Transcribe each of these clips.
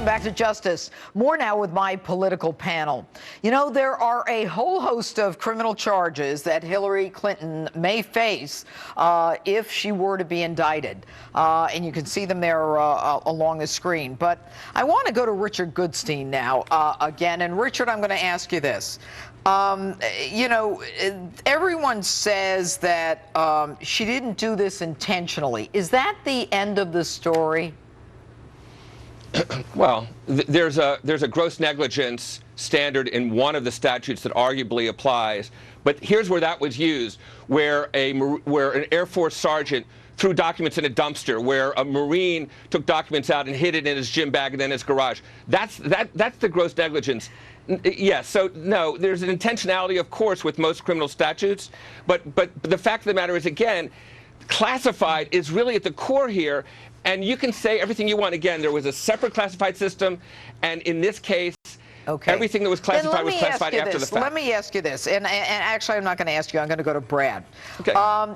Back to justice. More now with my political panel. You know, there are a whole host of criminal charges that Hillary Clinton may face if she were to be indicted. And you can see them there along the screen. But I want to go to Richard Goodstein now again. And Richard, I'm going to ask you this. You know, everyone says that she didn't do this intentionally. Is that the end of the story? Well, there's a gross negligence standard in one of the statutes that arguably applies, but here's where that was used, where an Air Force sergeant threw documents in a dumpster, where a Marine took documents out and hid it in his gym bag and then his garage. That's the gross negligence. Yes, so no, there's an intentionality, of course, with most criminal statutes, but the fact of the matter is, again, classified is really at the core here. And you can say everything you want. Again, there was a separate classified system, and in this case, everything that was classified was classified after the fact. Let me ask you this, and actually I'm not going to ask you, I'm going to go to Brad. Okay.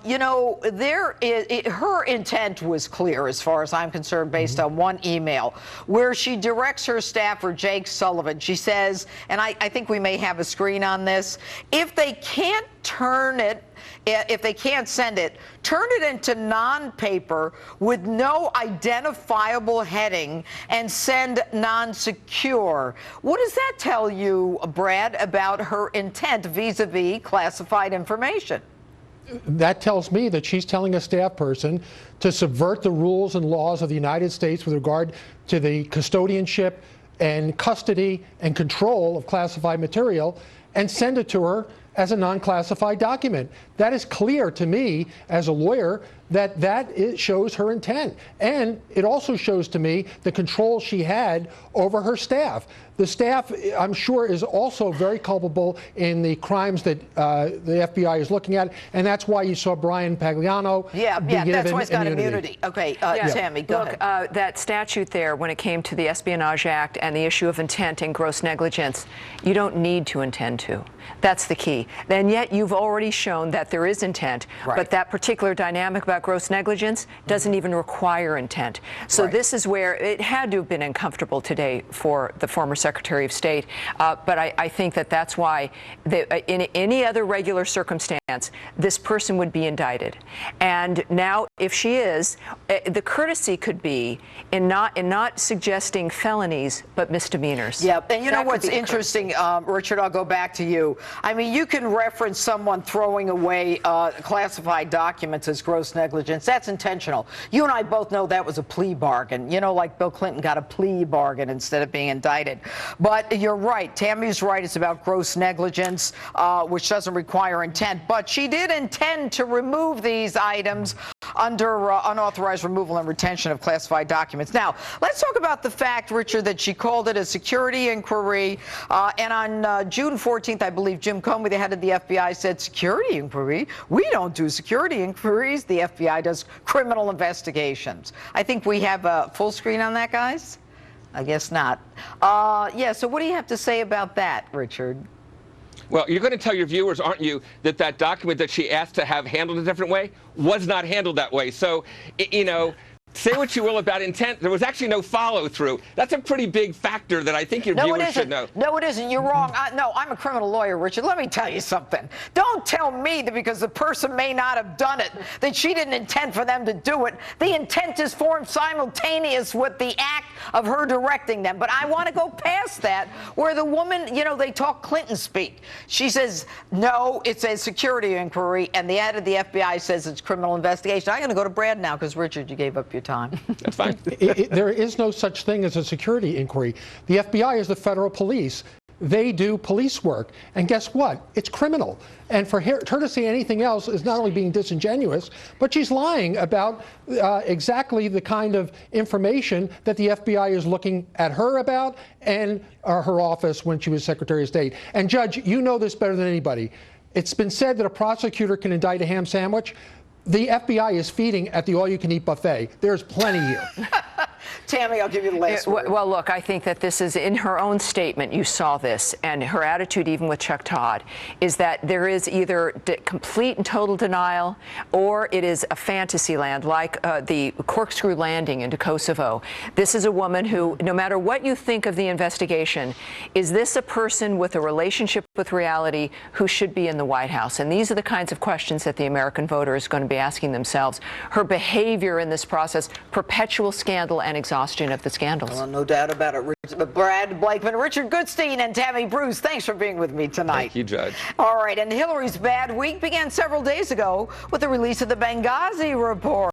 You know, her intent was clear as far as I'm concerned based on one email where she directs her staffer, Jake Sullivan. She says, and I think we may have a screen on this, if they can't turn it, if they can't send it, turn it into non-paper with no identifiable heading and send non-secure. What does that tell you, Brad, about her intent vis-a-vis classified information? That tells me that she's telling a staff person to subvert the rules and laws of the United States with regard to the custodianship and custody and control of classified material and send it to her as a non-classified document. That is clear to me as a lawyer that it shows her intent. And it also shows to me the control she had over her staff. The staff, I'm sure, is also very culpable in the crimes that the FBI is looking at, and that's why you saw Brian Pagliano. Yeah, that's why he's got immunity. Okay, Tammy, go ahead. That statute there, when it came to the Espionage Act and the issue of intent and gross negligence, you don't need to intend to. That's the key. And yet you've already shown that there is intent, but that particular dynamic about gross negligence doesn't even require intent. So this is where it had to have been uncomfortable today for the former Secretary of State. But I think that that's why in any other regular circumstance, this person would be indicted. And now, if she is, the courtesy could be in not suggesting felonies, but misdemeanors. Yeah, and you know what's interesting, Richard, I'll go back to you. I mean, you can reference someone throwing away classified documents as gross negligence. That's intentional. You and I both know that was a plea bargain. You know, like Bill Clinton got a plea bargain instead of being indicted. But you're right. Tammy's right. It's about gross negligence, which doesn't require intent. But she did intend to remove these items under unauthorized removal and retention of classified documents. Now, let's talk about the fact, Richard, that she called it a security inquiry. And on June 14th, I believe Jim Comey, the head of the FBI, said, security inquiry? We don't do security inquiries. The FBI does criminal investigations. I think we have a full screen on that, guys? I guess not. Yeah, so what do you have to say about that, Richard? Well, you're going to tell your viewers, aren't you, that that document that she asked to have handled a different way was not handled that way. So, you know, say what you will about intent, there was actually no follow-through. That's a pretty big factor that I think your viewers should know. No, it isn't. You're wrong. No, I'm a criminal lawyer, Richard. Let me tell you something. Don't tell me that because the person may not have done it, that she didn't intend for them to do it. The intent is formed simultaneous with the act of her directing them. But I want to go past that, where the woman, you know, they talk Clinton speak. She says, no, it's a security inquiry, and the head of the FBI says it's criminal investigation. I'm going to go to Brad now because, Richard, you gave up your time. That's fine. There is no such thing as a security inquiry. The FBI is the federal police. They do police work. And guess what? It's criminal. And for her to say anything else is not only being disingenuous, but she's lying about exactly the kind of information that the FBI is looking at her about and her office when she was Secretary of State. And Judge, you know this better than anybody. It's been said that a prosecutor can indict a ham sandwich. The FBI is feeding at the all-you-can-eat buffet. There's plenty here. Tammy, I'll give you the last word. Well, look, I think that this is in her own statement. You saw this, and her attitude, even with Chuck Todd, is that there is either complete and total denial, or it is a fantasy land like the corkscrew landing into Kosovo. This is a woman who, no matter what you think of the investigation, is this a person with a relationship with reality who should be in the White House? And these are the kinds of questions that the American voter is going to be asking themselves. Her behavior in this process, perpetual scandal and exhaustion of the scandals. Well, no doubt about it. Brad Blakeman, Richard Goodstein, and Tammy Bruce, thanks for being with me tonight. Thank you, Judge. All right, and Hillary's bad week began several days ago with the release of the Benghazi report.